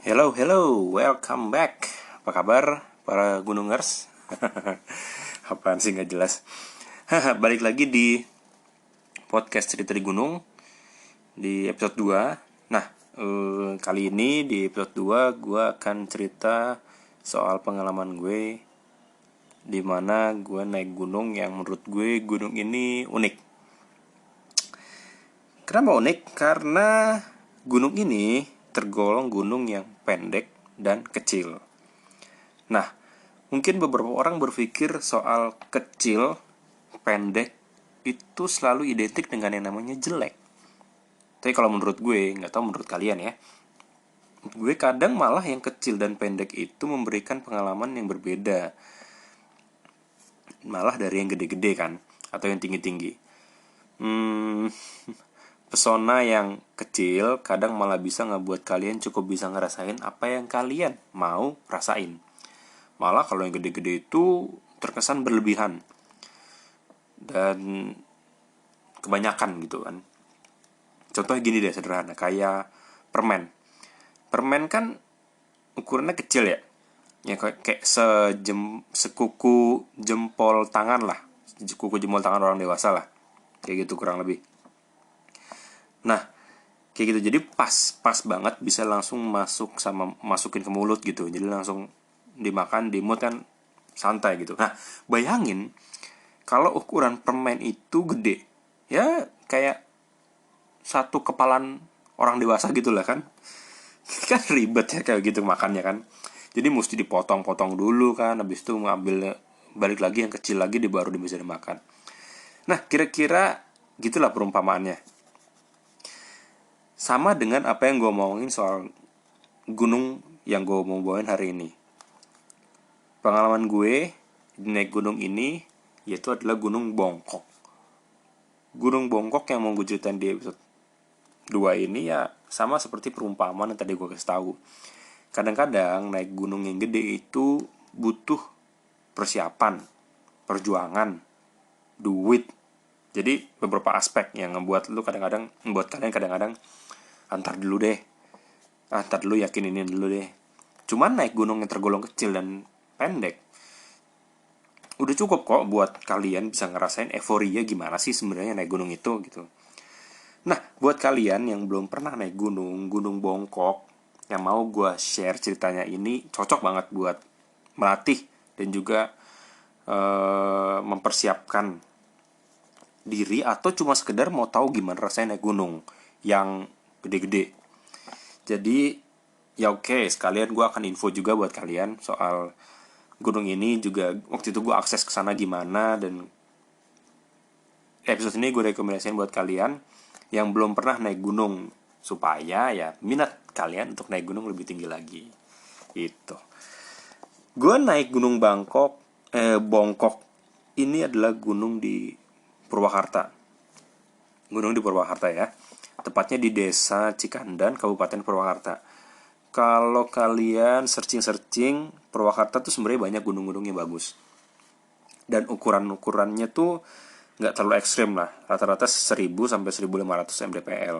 Hello, hello, welcome back. Apa kabar para gunungers? Apaan sih gak jelas. Balik lagi di podcast cerita di gunung di episode 2. Nah, kali ini di episode 2 gue akan cerita soal pengalaman gue, dimana gue naik gunung yang menurut gue gunung ini unik. Kenapa unik? Karena gunung ini tergolong gunung yang pendek dan kecil. Nah, mungkin beberapa orang berpikir soal kecil, pendek itu selalu identik dengan yang namanya jelek. Tapi kalau menurut gue, nggak tahu menurut kalian ya, gue kadang malah yang kecil dan pendek itu memberikan pengalaman yang berbeda. Malah dari yang gede-gede kan, atau yang tinggi-tinggi. Pesona yang kecil kadang malah bisa ngebuat kalian cukup bisa ngerasain apa yang kalian mau rasain. Malah kalau yang gede-gede itu terkesan berlebihan dan kebanyakan gitu kan. Contohnya gini deh, sederhana, kayak permen. Permen kan ukurannya kecil ya. Ya kayak sekuku jempol tangan lah. Sekuku jempol tangan orang dewasa lah. Kayak gitu kurang lebih. Nah, kayak gitu, jadi pas banget bisa langsung masukin ke mulut gitu. Jadi langsung dimakan, dimut kan santai gitu. Nah, bayangin kalau ukuran permen itu gede, ya kayak satu kepalan orang dewasa gitu lah kan. Kan ribet ya kayak gitu makannya kan. Jadi mesti dipotong-potong dulu kan, habis itu ngambil balik lagi yang kecil lagi baru bisa dimakan. Nah, kira-kira gitulah perumpamaannya. Sama dengan apa yang gue omongin soal gunung yang gue mau bawain hari ini. Pengalaman gue naik gunung ini yaitu adalah Gunung Bongkok. Gunung Bongkok yang mau gue ceritain di episode 2 ini ya sama seperti perumpamaan yang tadi gue kasih tahu. Kadang-kadang naik gunung yang gede itu butuh persiapan, perjuangan, duit. Jadi beberapa aspek yang membuat kalian kadang-kadang antar dulu deh. Antar dulu, yakin ini dulu deh. Cuman naik gunung yang tergolong kecil dan pendek udah cukup kok buat kalian bisa ngerasain euforia gimana sih sebenarnya naik gunung itu gitu. Nah, buat kalian yang belum pernah naik Gunung Bongkok, yang mau gue share ceritanya ini cocok banget buat melatih dan juga mempersiapkan diri atau cuma sekedar mau tahu gimana rasanya naik gunung yang gede-gede. Jadi ya oke, sekalian gue akan info juga buat kalian soal gunung ini juga. Waktu itu gue akses ke sana gimana, dan episode ini gue rekomendasiin buat kalian yang belum pernah naik gunung supaya ya minat kalian untuk naik gunung lebih tinggi lagi. Itu. Gue naik Gunung Bongkok ini adalah gunung di Purwakarta. Gunung di Purwakarta ya. Tepatnya di Desa Cikandan, Kabupaten Purwakarta. Kalau kalian searching Purwakarta tuh sebenarnya banyak gunung-gunung yang bagus. Dan ukurannya tuh nggak terlalu ekstrim lah. Rata-rata 1000 sampai 1500 mdpl.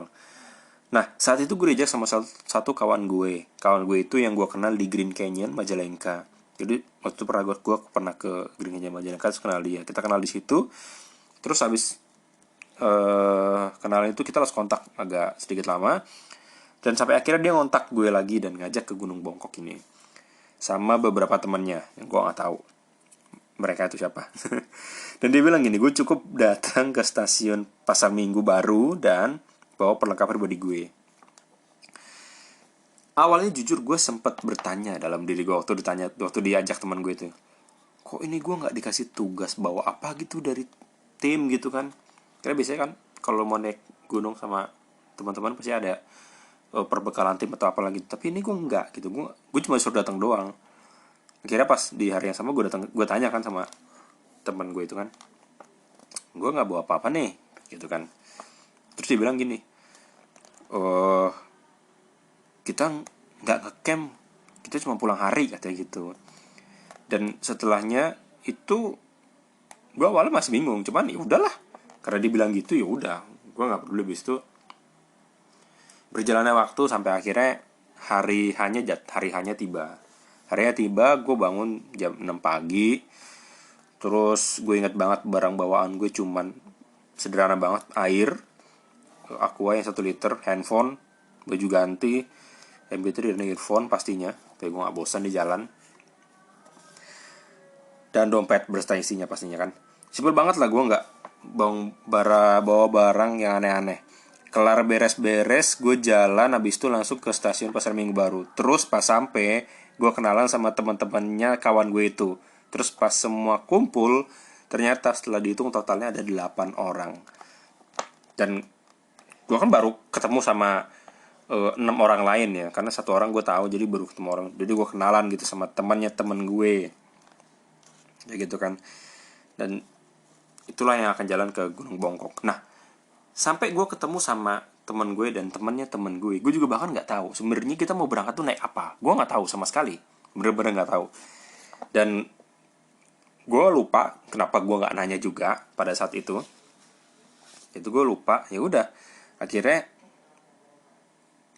Nah, saat itu gue diajak sama satu kawan gue. Kawan gue itu yang gue kenal di Green Canyon Majalengka. Jadi waktu itu gue pernah ke Green Canyon Majalengka, terus kenal dia. Kita kenal di situ. Terus habis kenalan itu kita langsung kontak agak sedikit lama. Dan sampai akhirnya dia ngontak gue lagi dan ngajak ke Gunung Bongkok ini. Sama beberapa temannya yang gue gak tahu mereka itu siapa. Dan dia bilang gini, gue cukup datang ke stasiun Pasar Minggu baru dan bawa perlengkapan pribadi gue. Awalnya jujur gue sempat bertanya dalam diri gue waktu diajak teman gue itu, kok ini gue nggak dikasih tugas bawa apa gitu dari tim gitu kan? Karena biasanya kan kalau mau naik gunung sama teman-teman pasti ada perbekalan tim atau apa lagi. Tapi ini gue enggak gitu. Gue cuma suruh datang doang. Akhirnya pas di hari yang sama gue tanya kan sama teman gue itu kan, gue nggak bawa apa-apa nih gitu kan. Terus dia bilang gini, kita nggak ngecamp, kita cuma pulang hari katanya gitu. Dan setelahnya itu gue awalnya masih bingung, cuman ya udahlah, karena dia bilang gitu ya udah, gue nggak peduli. Bis itu berjalannya waktu sampai akhirnya hari hanya tiba. Harinya tiba, gue bangun jam 6 pagi. Terus gue inget banget barang bawaan gue cuman sederhana banget, air, Aqua yang 1 liter, handphone, baju ganti, MP3 dan earphone pastinya, supaya gue gak bosan di jalan. Dan dompet berserta isinya pastinya kan. Simpel banget lah, gue gak bawa barang yang aneh-aneh. Kelar beres-beres, gue jalan, habis itu langsung ke stasiun Pasar Minggu Baru. Terus pas sampai, gue kenalan sama teman-temannya kawan gue itu. Terus pas semua kumpul, ternyata setelah dihitung totalnya ada 8 orang. Dan gue kan baru ketemu sama 6 orang lain ya, karena 1 orang gue tahu, jadi baru ketemu orang. Jadi gue kenalan gitu sama temannya temen gue, kayak gitu kan. Dan itulah yang akan jalan ke Gunung Bongkok. Nah, sampai gue ketemu sama temen gue dan temennya temen gue juga bahkan nggak tahu sebenarnya kita mau berangkat tuh naik apa. Gue nggak tahu sama sekali, bener-bener nggak tahu. Dan gue lupa kenapa gue nggak nanya juga pada saat itu gue lupa. Ya udah, akhirnya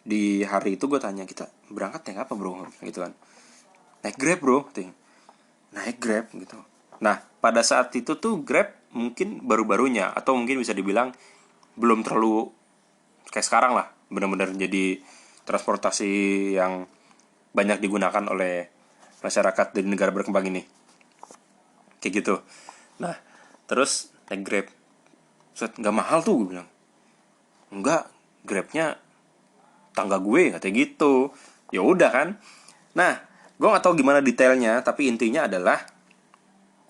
di hari itu gue tanya, kita berangkat naik apa bro, gitu kan. Naik Grab bro, naik Grab gitu. Nah pada saat itu tuh Grab mungkin baru-barunya, atau mungkin bisa dibilang belum terlalu kayak sekarang lah, benar-benar jadi transportasi yang banyak digunakan oleh masyarakat di negara berkembang ini, kayak gitu. Nah terus naik Grab, nggak mahal tuh, gue bilang. Enggak, Grabnya tangga gue katanya gitu. Ya udah kan. Nah gue nggak tahu gimana detailnya, tapi intinya adalah,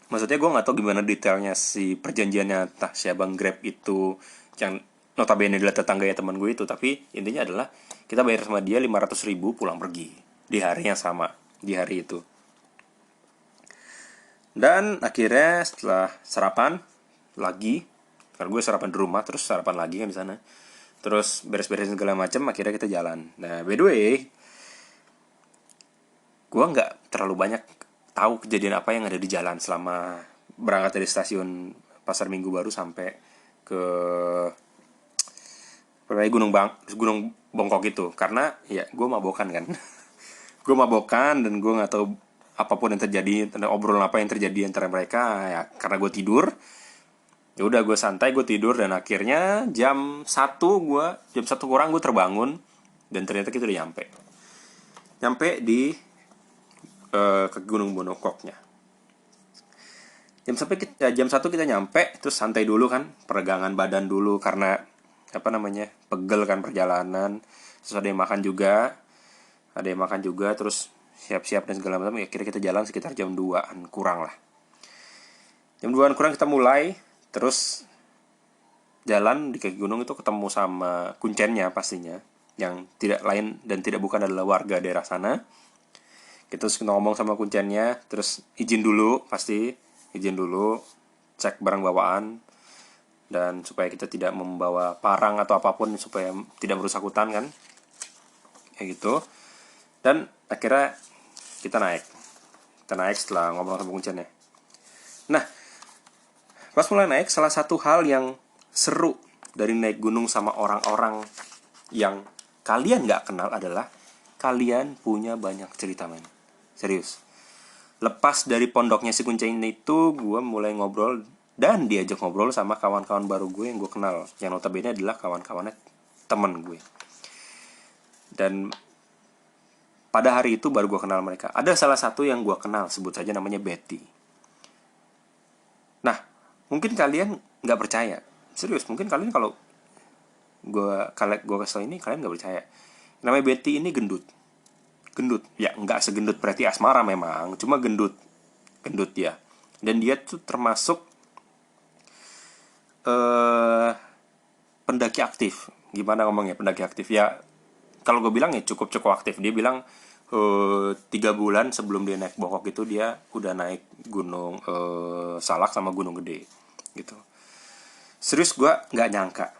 maksudnya gue nggak tahu gimana detailnya si perjanjiannya entah si abang Grab itu yang notabene adalah tetangganya teman gue itu. Tapi intinya adalah kita bayar sama dia 500.000 pulang pergi di hari yang sama, di hari itu. Dan akhirnya setelah sarapan lagi, karena gue sarapan di rumah, terus sarapan lagi kan di sana, terus beres-beresin segala macam, akhirnya kita jalan. Nah by the way, gue nggak terlalu banyak tahu kejadian apa yang ada di jalan selama berangkat dari stasiun Pasar Minggu Baru sampai ke Gunung Bongkok itu, karena ya gue mabokan kan. Gue mabokan dan gue nggak tahu apapun yang terjadi, obrolan apa yang terjadi antara mereka ya, karena gue tidur. Ya udah, gue santai, gue tidur, dan akhirnya jam 1 kurang gue terbangun, dan ternyata kita udah nyampe di ke Gunung Bongkoknya. Jam 1 kita nyampe, terus santai dulu kan, peregangan badan dulu karena pegel kan perjalanan. Terus ada yang makan juga, terus siap-siap dan segala macam. Ya kira kita jalan sekitar jam 2-an kurang lah. Jam 2-an kurang kita mulai, terus jalan di kaki gunung itu ketemu sama kuncennya pastinya, yang tidak lain dan tidak bukan adalah warga daerah sana. Kita terus ngomong sama kuncennya, terus izin dulu, cek barang bawaan, dan supaya kita tidak membawa parang atau apapun, supaya tidak merusak hutan kan, kayak gitu. Dan akhirnya kita naik setelah ngobrol sama kuncennya. Nah pas mulai naik, salah satu hal yang seru dari naik gunung sama orang-orang yang kalian gak kenal adalah kalian punya banyak cerita, men. Serius. Lepas dari pondoknya si kuncen itu, gue mulai ngobrol dan diajak ngobrol sama kawan-kawan baru gue yang gue kenal, yang notabene adalah kawan-kawannya temen gue. Dan pada hari itu baru gue kenal mereka. Ada salah satu yang gue kenal, sebut saja namanya Betty. Nah mungkin kalian gak percaya, serius, mungkin kalian kalau gue kesel ini kalian gak percaya. Namanya Betty ini gendut ya, nggak segendut berarti asmara memang, cuma gendut ya. Dan dia tuh termasuk pendaki aktif. Gimana ngomongnya pendaki aktif ya, kalau gue bilang ya cukup aktif. Dia bilang 3 bulan sebelum dia naik Bongkok itu dia udah naik gunung Salak sama Gunung Gede gitu. Serius, gue nggak nyangka.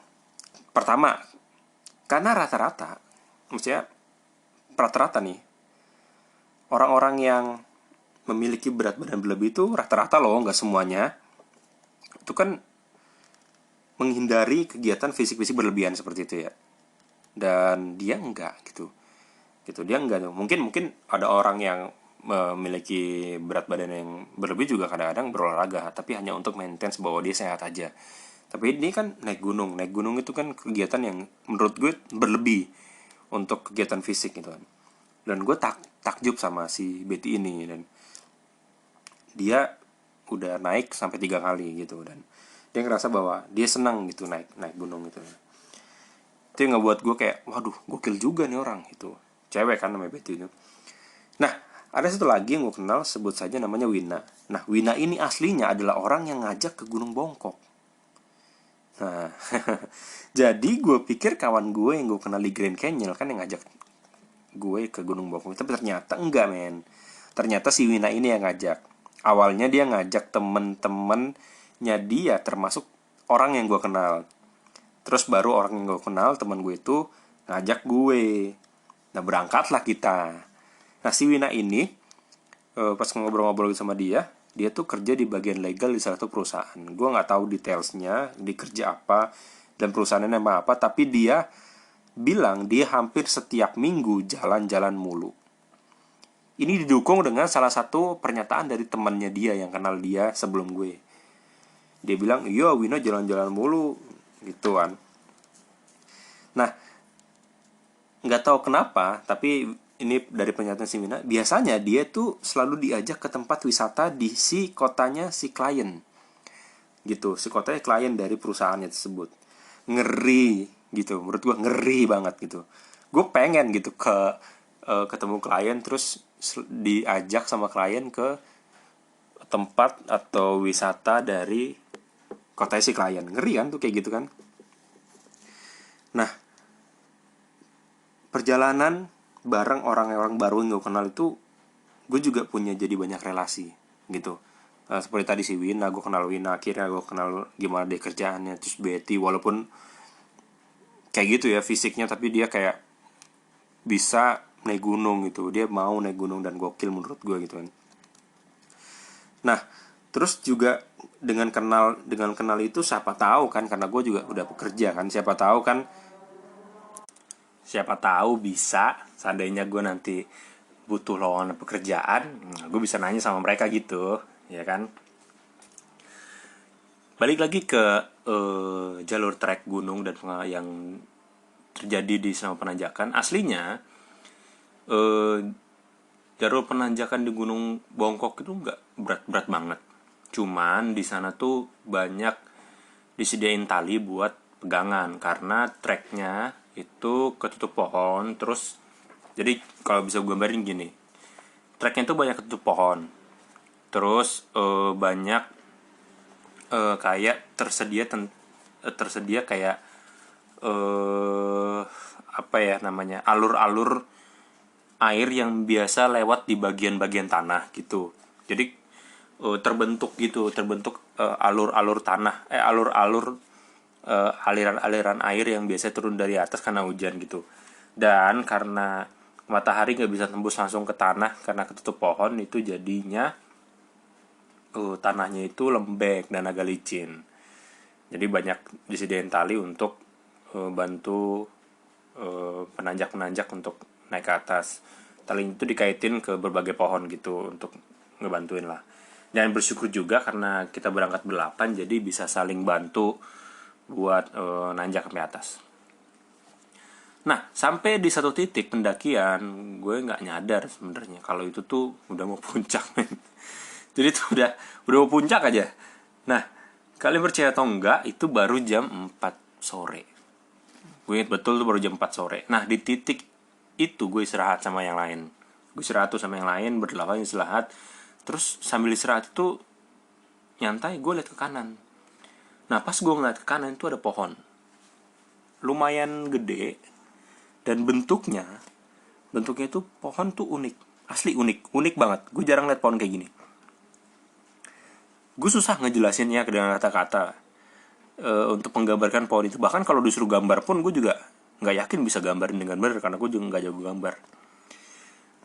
Pertama, karena rata-rata, maksudnya rata-rata nih, orang-orang yang memiliki berat badan berlebih itu rata-rata loh, nggak semuanya, itu kan menghindari kegiatan fisik-fisik berlebihan seperti itu ya. Dan dia enggak gitu dia enggak tuh. Mungkin ada orang yang memiliki berat badan yang berlebih juga kadang-kadang berolahraga, tapi hanya untuk maintain bahwa dia sehat aja. Tapi ini kan naik gunung itu kan kegiatan yang menurut gue berlebih untuk kegiatan fisik gitu kan. Dan gue takjub sama si Betty ini, dan dia udah naik sampai 3 kali gitu, dan dia ngerasa bahwa dia senang gitu naik gunung gitu. Itu yang ngebuat gue kayak, waduh, gokil juga nih orang itu. Cewek kan namanya Betty itu. Nah, ada satu lagi yang gue kenal, sebut saja namanya Wina. Nah, Wina ini aslinya adalah orang yang ngajak ke Gunung Bongkok. Nah, jadi gue pikir kawan gue yang gue kenal di Grand Canyon kan yang ngajak gue ke Gunung Bongkok. Tapi ternyata enggak, men. Ternyata si Wina ini yang ngajak. Awalnya dia ngajak temen-temennya dia, termasuk orang yang gue kenal. Terus baru orang yang gue kenal, teman gue itu ngajak gue. Nah, berangkatlah kita. Nah, si Wina ini pas ngobrol-ngobrol sama dia tuh kerja di bagian legal di salah satu perusahaan. Gue nggak tahu detailsnya, dia kerja apa dan perusahaannya nama apa, tapi dia bilang dia hampir setiap minggu jalan-jalan mulu. Ini didukung dengan salah satu pernyataan dari temannya dia yang kenal dia sebelum gue. Dia bilang, iya Wina jalan-jalan mulu gitu kan. Nah, nggak tahu kenapa, tapi ini dari pernyataan si Wina, biasanya dia tuh selalu diajak ke tempat wisata di si kotanya si klien gitu, si kotanya klien dari perusahaannya tersebut. Ngeri gitu, menurut gue ngeri banget gitu. Gue pengen gitu ketemu klien, terus diajak sama klien ke tempat atau wisata dari kotanya si klien. Ngeri kan tuh kayak gitu kan. Nah, perjalanan bareng orang-orang baru yang gue kenal itu, gue juga punya jadi banyak relasi gitu. Seperti tadi si Wina, gue kenal Wina, akhirnya gue kenal gimana dia kerjaannya. Terus Betty, walaupun kayak gitu ya fisiknya, tapi dia kayak bisa naik gunung gitu. Dia mau naik gunung dan gokil menurut gue gitu kan. Nah, terus juga dengan kenal itu, siapa tahu kan, karena gue juga udah bekerja kan, siapa tahu bisa, seandainya gue nanti butuh lowongan pekerjaan, gue bisa nanya sama mereka gitu, ya kan. Balik lagi ke jalur trek gunung dan yang terjadi di selama penanjakan. Aslinya jalur penanjakan di Gunung Bongkok itu nggak berat-berat banget. Cuman di sana tuh banyak disediain tali buat pegangan, karena treknya itu ketutup pohon. Terus jadi kalau bisa gue gambarin gini, treknya itu banyak ketutup pohon, terus banyak kayak tersedia kayak apa ya namanya, alur-alur air yang biasa lewat di bagian-bagian tanah gitu. Jadi terbentuk alur-alur tanah, aliran-aliran air yang biasa turun dari atas karena hujan gitu. Dan karena matahari nggak bisa tembus langsung ke tanah karena ketutup pohon, itu jadinya tanahnya itu lembek dan agak licin. Jadi banyak disediain tali untuk bantu penanjak-penanjak untuk naik ke atas. Tali itu dikaitin ke berbagai pohon gitu untuk ngebantuin lah. Dan bersyukur juga karena kita berangkat ber-8, jadi bisa saling bantu buat nanjak sampai atas. Nah, sampai di satu titik pendakian, gue nggak nyadar sebenarnya kalau itu tuh udah mau puncak, men. Jadi tuh udah mau puncak aja. Nah, kalian percaya atau enggak, itu baru jam 4 sore. Gue ingat betul tuh baru jam 4 sore. Nah, di titik itu gue istirahat sama yang lain. Berdelapan istirahat. Terus sambil istirahat itu nyantai, gue liat ke kanan. Nah, pas gue ngeliat ke kanan itu ada pohon. Lumayan gede. Dan bentuknya itu pohon tuh unik. Asli unik banget. Gue jarang liat pohon kayak gini. Gue susah ngejelasinnya dengan kata-kata untuk menggambarkan pohon itu. Bahkan kalau disuruh gambar pun gue juga nggak yakin bisa gambarin dengan benar, karena gue juga nggak jago gambar.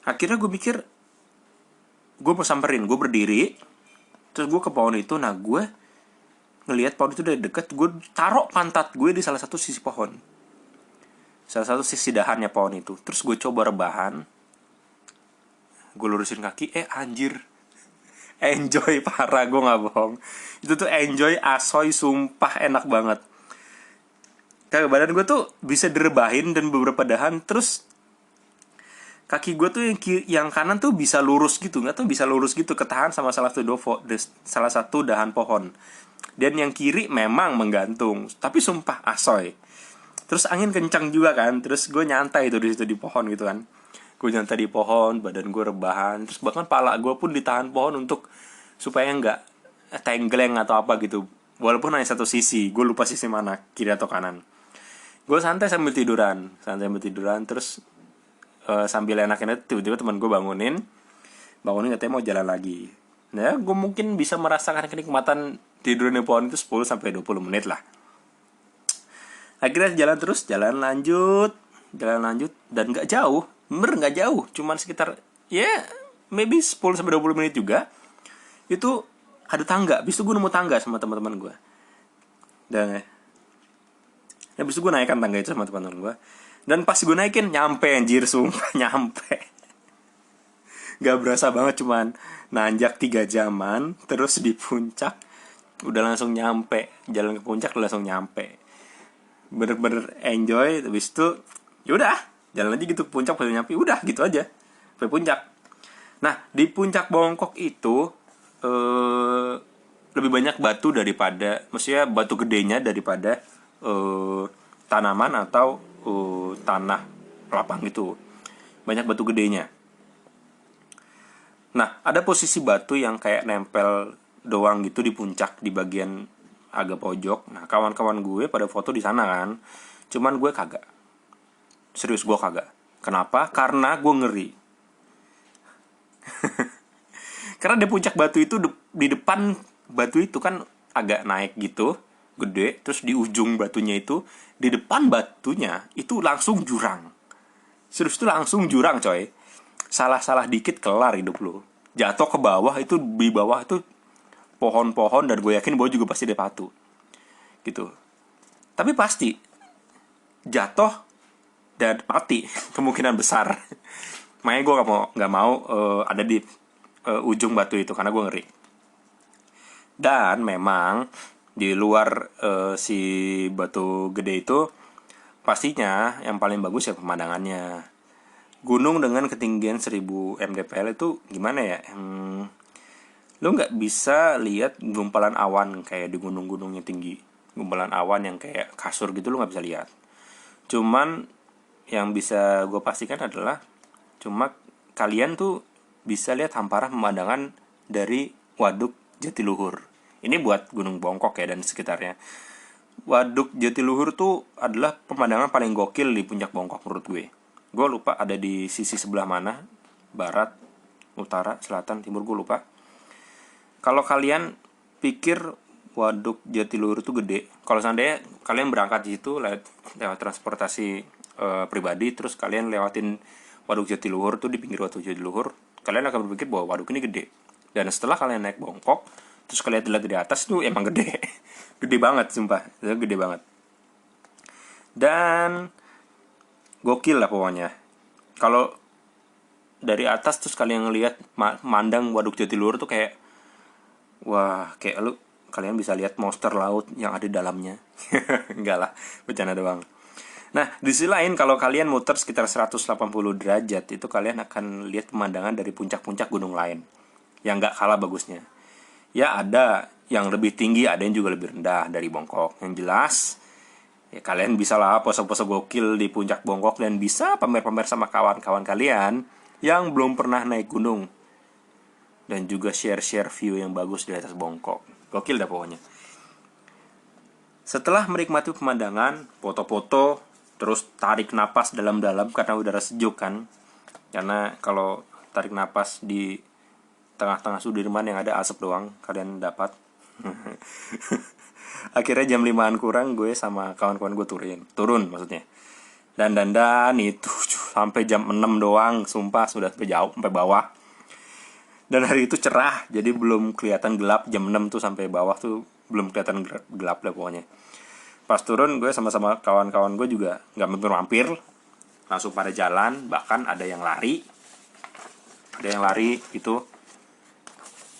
Akhirnya gue mikir, gue mau samperin, gue berdiri, terus gue ke pohon itu. Nah gue ngelihat pohon itu dari deket, gue taruh pantat gue di salah satu sisi pohon, salah satu sisi dahannya pohon itu. Terus gue coba rebahan, gue lurusin kaki, anjir, enjoy parah, gue nggak bohong. Itu tuh enjoy asoy, sumpah enak banget. Kayak badan gue tuh bisa direbahin dan beberapa dahan, terus kaki gue tuh yang kanan tuh bisa lurus gitu, nggak tuh bisa lurus gitu, ketahan sama salah satu dahan pohon. Dan yang kiri memang menggantung, tapi sumpah asoy. Terus angin kencang juga kan, terus gue nyantai tuh di situ di pohon gitu kan. Gue nyantai di pohon, badan gue rebahan, terus bahkan pala gue pun ditahan pohon untuk supaya nggak tenggeleng atau apa gitu. Walaupun hanya satu sisi, gue lupa sisi mana, kiri atau kanan. Gue santai sambil tiduran, terus sambil enak-enak tiba-tiba teman gue bangunin katanya mau jalan lagi. Nah gue mungkin bisa merasakan kenikmatan tidur di pohon itu 10-20 menit lah. Akhirnya jalan lanjut dan gak jauh, bener gak jauh, cuman sekitar maybe 10-20 menit juga. Itu ada tangga, habis itu gue nemu tangga sama teman-teman gue. Dan habis itu gue naikkan tangga itu sama teman-teman gue. Dan pas gue naikin, nyampe anjir, sumpah nyampe. Gak berasa banget, cuman nanjak 3 jaman, terus di puncak udah langsung nyampe. Jalan ke puncak udah langsung nyampe. Bener-bener enjoy. Habis itu yaudah, jalan aja gitu ke puncak, pas nyampe udah gitu aja sampai puncak. Nah di puncak Bongkok itu lebih banyak batu daripada, maksudnya batu gedenya daripada tanaman atau tanah lapang gitu. Banyak batu gedenya. Nah ada posisi batu yang kayak nempel doang gitu di puncak, di bagian agak pojok. Nah kawan-kawan gue pada foto di sana kan, cuman gue kagak. Serius, gue kagak. Kenapa? Karena gue ngeri. Karena di puncak batu itu, di depan batu itu kan agak naik gitu, gede. Terus di ujung batunya itu, di depan batunya itu langsung jurang. Serius, itu langsung jurang coy. Salah-salah dikit kelar hidup lo. Jatuh ke bawah, itu di bawah itu pohon-pohon, dan gue yakin bawah juga pasti ada batu gitu. Tapi pasti jatuh dan mati kemungkinan besar. Makanya gue nggak mau ada di ujung batu itu, karena gue ngeri. Dan memang di luar si batu gede itu, pastinya yang paling bagus ya pemandangannya. Gunung dengan ketinggian 1000 mdpl itu gimana ya? Lo nggak bisa lihat gumpalan awan kayak di gunung-gunung yang tinggi. Gumpalan awan yang kayak kasur gitu lo nggak bisa lihat. Cuman yang bisa gue pastikan adalah kalian tuh bisa lihat hamparan pemandangan dari Waduk Jatiluhur. Ini buat Gunung Bongkok ya dan sekitarnya. Waduk Jatiluhur tuh adalah pemandangan paling gokil di puncak Bongkok menurut gue. Gue lupa ada di sisi sebelah mana, barat, utara, selatan, timur, gue lupa. Kalau kalian pikir Waduk Jatiluhur itu gede, kalau seandainya kalian berangkat di situ lewat transportasi pribadi, terus kalian lewatin Waduk Jatiluhur tuh, di pinggir Waduk Jatiluhur, kalian akan berpikir bahwa waduk ini gede. Dan setelah kalian naik Bongkok, terus kalian lihat dari atas tuh emang gede. Gede banget sumpah, itu gede banget. Dan gokil lah pokoknya. Kalau dari atas terus kalian ngelihat mandang Waduk Jatiluhur tuh kayak, wah, kayak kalian bisa lihat monster laut yang ada di dalamnya. Enggak lah, bercanda doang. Nah, di sisi lain kalau kalian muter sekitar 180 derajat, itu kalian akan lihat pemandangan dari puncak-puncak gunung lain yang gak kalah bagusnya. Ya ada yang lebih tinggi, ada yang juga lebih rendah dari Bongkok. Yang jelas, ya kalian bisa lah pose-pose gokil di puncak Bongkok, dan bisa pamer-pamer sama kawan-kawan kalian yang belum pernah naik gunung. Dan juga share-share view yang bagus di atas Bongkok. Gokil dah pokoknya. Setelah menikmati pemandangan, foto-foto, terus tarik napas dalam-dalam karena udara sejuk kan. Karena kalau tarik napas di tengah-tengah Sudirman yang ada asap doang, kalian dapat. Akhirnya jam 5-an kurang gue sama kawan-kawan gue turun maksudnya. Dan itu sampai jam 6 doang, sumpah sudah sampai jauh, sampai bawah. Dan hari itu cerah, jadi belum kelihatan gelap. Jam 6 tuh sampai bawah tuh belum kelihatan gelap lah pokoknya. Pas turun gue sama kawan-kawan gue juga gak mampir-mampir, langsung pada jalan. Bahkan ada yang lari gitu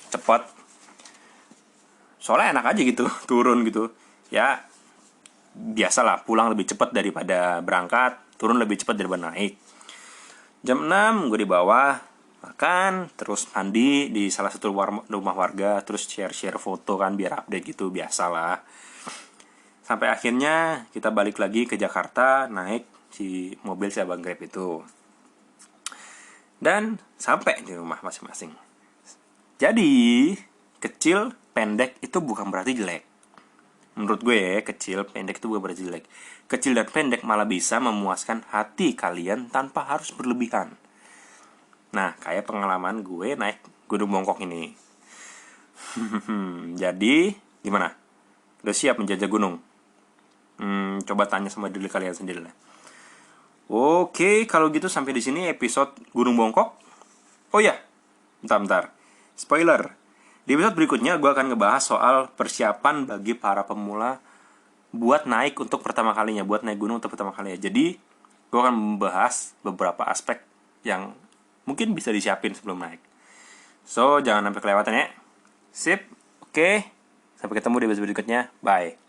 cepet, soalnya enak aja gitu turun gitu ya. Biasalah pulang lebih cepat daripada berangkat, turun lebih cepat daripada naik. Jam 6 gue di bawah makan, terus mandi di salah satu rumah warga, terus share foto kan biar update gitu, biasalah. Sampai akhirnya kita balik lagi ke Jakarta, naik si mobil si abang Grab itu, dan sampai di rumah masing-masing. Jadi kecil pendek itu bukan berarti jelek. Menurut gue ya, kecil pendek itu bukan berarti jelek. Kecil dan pendek malah bisa memuaskan hati kalian tanpa harus berlebihan. Nah, kayak pengalaman gue naik Gunung Bongkok ini. Jadi, gimana? Udah siap menjajah gunung? Coba tanya sama diri kalian sendiri lah. Oke, kalau gitu sampai di sini episode Gunung Bongkok. Oh ya, bentar. Spoiler. Di episode berikutnya gue akan ngebahas soal persiapan bagi para pemula buat naik untuk pertama kalinya, buat naik gunung untuk pertama kalinya. Jadi, gue akan membahas beberapa aspek yang mungkin bisa disiapin sebelum naik. So, jangan sampai kelewatan ya. Sip, oke. Sampai ketemu di episode berikutnya. Bye.